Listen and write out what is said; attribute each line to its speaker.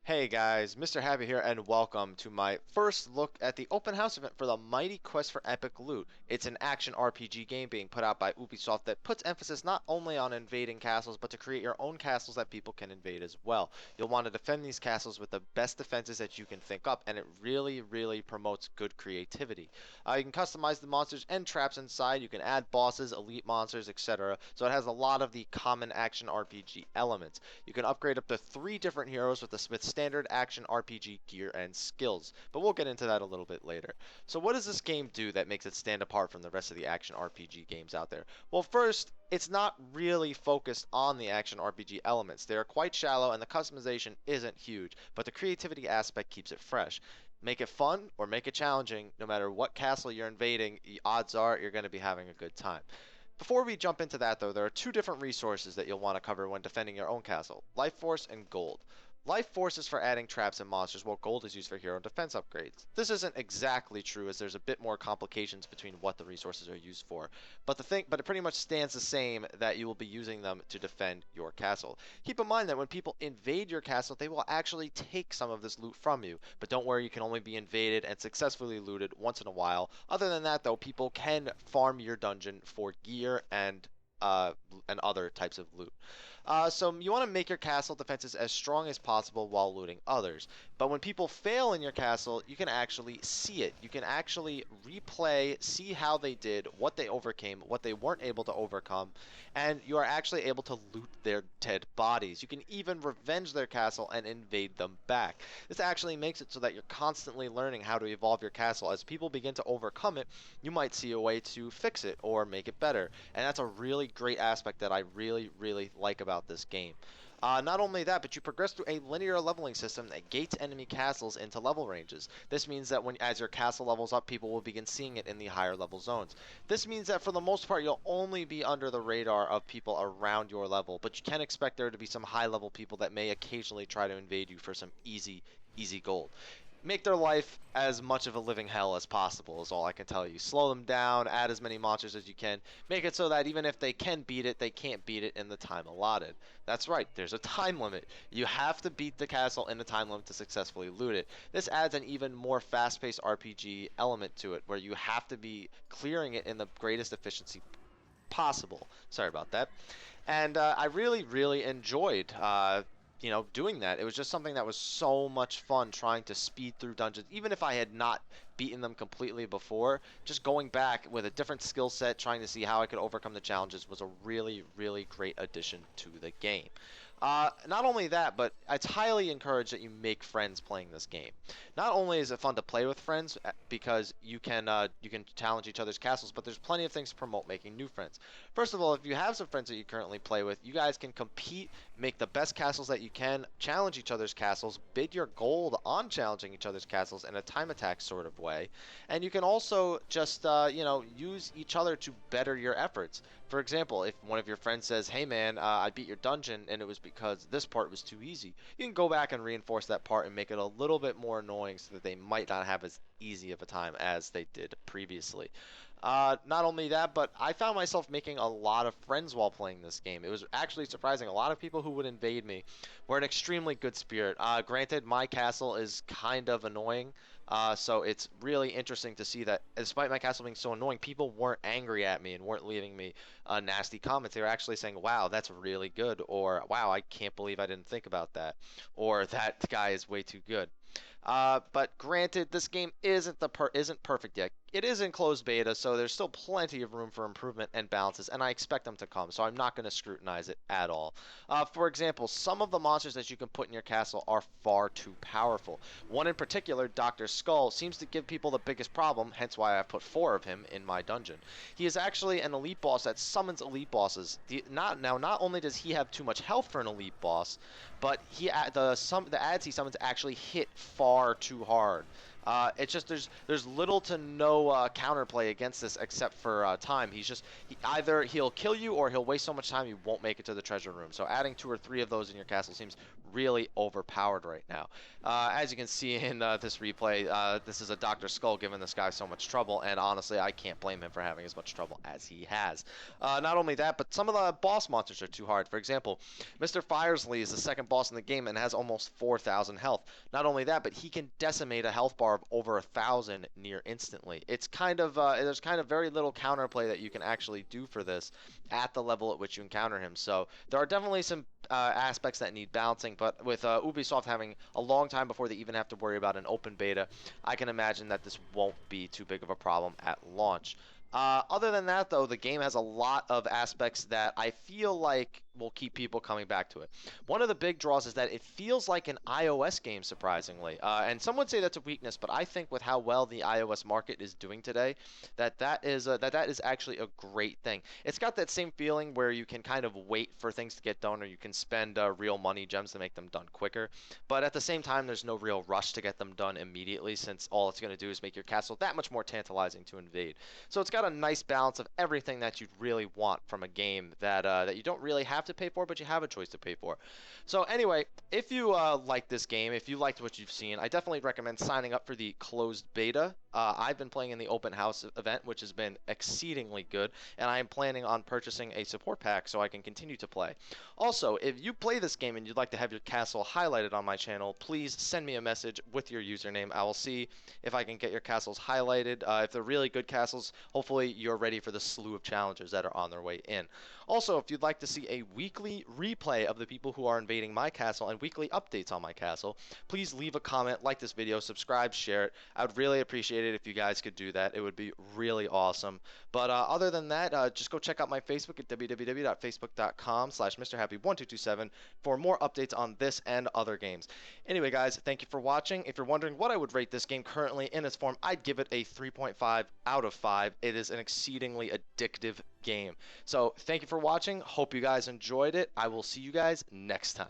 Speaker 1: Hey guys, Mr. Happy here, and welcome to my first look at the open house event for the Mighty Quest for Epic Loot. It's an action RPG game being put out by Ubisoft that puts emphasis not only on invading castles, but to create your own castles that people can invade as well. You'll want to defend these castles with the best defenses that you can think up, and it really promotes good creativity. You can customize the monsters and traps inside, you can add bosses, elite monsters, etc. So it has a lot of the common action RPG elements. You can upgrade up to 3 different heroes with the Smith's standard action RPG gear and skills, but we'll get into that a little bit later. So what does this game do that makes it stand apart from the rest of the action RPG games out there? Well, first, it's not really focused on the action RPG elements. They are quite shallow and the customization isn't huge, but the creativity aspect keeps it fresh. Make it fun or make it challenging, no matter what castle you're invading, the odds are you're going to be having a good time. Before we jump into that though, there are 2 different resources that you'll want to cover when defending your own castle: Life Force and Gold. Life Force is for adding traps and monsters, while Gold is used for hero defense upgrades. This isn't exactly true, as there's a bit more complications between what the resources are used for, but it pretty much stands the same, that you will be using them to defend your castle. Keep in mind that when people invade your castle, they will actually take some of this loot from you, but don't worry, you can only be invaded and successfully looted once in a while. Other than that though, people can farm your dungeon for gear and other types of loot. So you want to make your castle defenses as strong as possible while looting others. But when people fail in your castle, you can actually see it. You can actually replay, see how they did, what they overcame, what they weren't able to overcome, and you are actually able to loot their dead bodies. You can even revenge their castle and invade them back. This actually makes it so that you're constantly learning how to evolve your castle. As people begin to overcome it, you might see a way to fix it or make it better. And that's a really great aspect that I really like about this game. Not only that, but you progress through a linear leveling system that gates enemy castles into level ranges. This means that as your castle levels up, people will begin seeing it in the higher level zones. This means that for the most part, you'll only be under the radar of people around your level, but you can expect there to be some high level people that may occasionally try to invade you for some easy gold. Make their life as much of a living hell as possible is all I can tell you. Slow them down, add as many monsters as you can, make it so that even if they can beat it, they can't beat it in the time allotted. That's right, there's a time limit. You have to beat the castle in the time limit to successfully loot it. This adds an even more fast-paced RPG element to it, where you have to be clearing it in the greatest efficiency possible. Sorry about that. And I really enjoyed doing that. It was just something that was so much fun, trying to speed through dungeons. Even if I had not beaten them completely before, just going back with a different skill set, trying to see how I could overcome the challenges, was a really great addition to the game. Not only that, but it's highly encouraged that you make friends playing this game. Not only is it fun to play with friends because you can challenge each other's castles, but there's plenty of things to promote making new friends. First of all, if you have some friends that you currently play with, you guys can compete, make the best castles that you can, challenge each other's castles, bid your gold on challenging each other's castles in a time attack sort of way, and you can also just use each other to better your efforts. For example, if one of your friends says, "Hey man, I beat your dungeon and it was because this part was too easy," you can go back and reinforce that part and make it a little bit more annoying so that they might not have as easy of a time as they did previously. Not only that, but I found myself making a lot of friends while playing this game. It was actually surprising. A lot of people who would invade me were in extremely good spirit. Granted, my castle is kind of annoying, so it's really interesting to see that despite my castle being so annoying, people weren't angry at me and weren't leaving me nasty comments. They were actually saying, "Wow, that's really good," or "Wow, I can't believe I didn't think about that," or "That guy is way too good." But granted, this game isn't perfect yet. It is in closed beta, so there's still plenty of room for improvement and balances, and I expect them to come, so I'm not going to scrutinize it at all. For example, some of the monsters that you can put in your castle are far too powerful. One in particular, Dr. Skull, seems to give people the biggest problem, hence why I put 4 of him in my dungeon. He is actually an elite boss that summons elite bosses. Not only does he have too much health for an elite boss, but the adds he summons actually hit far too hard. It's just there's little to no counterplay against this except for time. Either he'll kill you or he'll waste so much time you won't make it to the treasure room. So adding 2 or 3 of those in your castle seems really overpowered right now. As you can see in this replay, this is a Dr. Skull giving this guy so much trouble, and honestly, I can't blame him for having as much trouble as he has. Not only that, but some of the boss monsters are too hard. For example, Mr. Firesley is the second boss in the game and has almost 4,000 health. Not only that, but he can decimate a health bar of over 1,000 near instantly. It's kind of there's kind of very little counterplay that you can actually do for this at the level at which you encounter him. So there are definitely some aspects that need balancing, but with Ubisoft having a long time before they even have to worry about an open beta, I can imagine that this won't be too big of a problem at launch. Other than that, though, the game has a lot of aspects that I feel like will keep people coming back to it. One of the big draws is that it feels like an iOS game, surprisingly. And some would say that's a weakness, but I think with how well the iOS market is doing today, that is actually a great thing. It's got that same feeling where you can kind of wait for things to get done, or you can spend real money gems to make them done quicker. But at the same time, there's no real rush to get them done immediately, since all it's going to do is make your castle that much more tantalizing to invade. So it's got a nice balance of everything that you'd really want from a game that you don't really have to pay for, but you have a choice to pay for. So anyway, if you like this game, if you liked what you've seen, I definitely recommend signing up for the closed beta. I've been playing in the open house event, which has been exceedingly good, and I am planning on purchasing a support pack so I can continue to play. Also, if you play this game and you'd like to have your castle highlighted on my channel, please send me a message with your username. I will see if I can get your castles highlighted. If they're really good castles, hopefully you're ready for the slew of challenges that are on their way in. Also, if you'd like to see a weekly replay of the people who are invading my castle and weekly updates on my castle, please leave a comment, like this video, subscribe, share it. I would really appreciate it if you guys could do that. It would be really awesome. But other than that, just go check out my Facebook at www.facebook.com/MrHappy1227 for more updates on this and other games. Anyway, guys, thank you for watching. If you're wondering what I would rate this game currently in its form, I'd give it a 3.5 out of 5. It is an exceedingly addictive game. So thank you for watching. Hope you guys enjoyed it. I will see you guys next time.